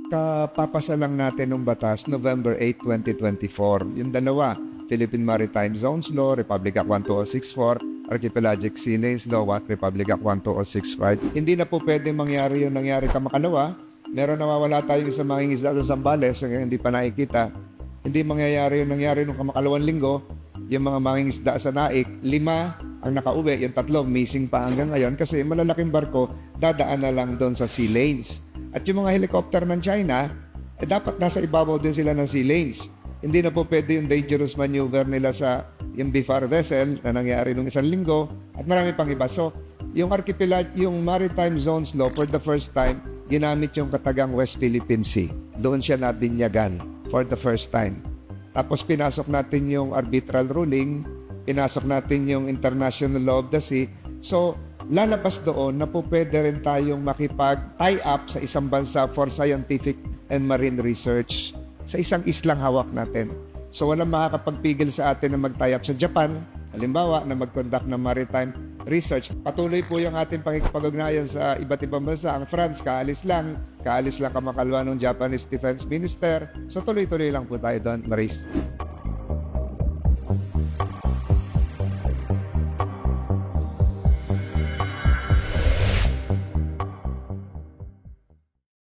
Kapapasa lang natin ng batas November 8, 2024. Yung dalawa, Philippine Maritime Zones Law, Republic Act 12064, Archipelagic Sea Lanes Law, Republic Act 12065. Hindi na po pwede mangyari yung nangyari kamakalawa. Meron nawawala tayong isang mangingisda sa Zambales, yung hindi pa nakikita. Hindi mangyayari yung nangyari nung kamakalawang linggo. Yung mga mangingisda sa Naik, 5 ang nakauwi, yung 3 missing pa hanggang ngayon kasi malalaking barko dadaan na lang doon sa sea lanes. At yung mga helicopter ng China, dapat nasa ibabaw din sila ng sea lanes. Hindi na po pwede yung dangerous maneuver nila sa yung BFAR vessel na nangyari nung isang linggo at marami pang iba. So, yung Maritime Zones Law, for the first time, ginamit yung katagang West Philippine Sea. Doon siya nabinyagan for the first time. Tapos pinasok natin yung arbitral ruling, pinasok natin yung International Law of the Sea. So, lalabas doon na po pwede rin tayong makipag-tie up sa isang bansa for scientific and marine research sa isang islang hawak natin. So walang makakapagpigil sa atin na mag-tie up sa Japan, halimbawa na mag-conduct ng maritime research. Patuloy po yung ating pakikipag-ugnayan sa iba't ibang bansa. Ang France, kaalis lang kamakalwa ng Japanese Defense Minister. So tuloy-tuloy lang po tayo doon, Maris.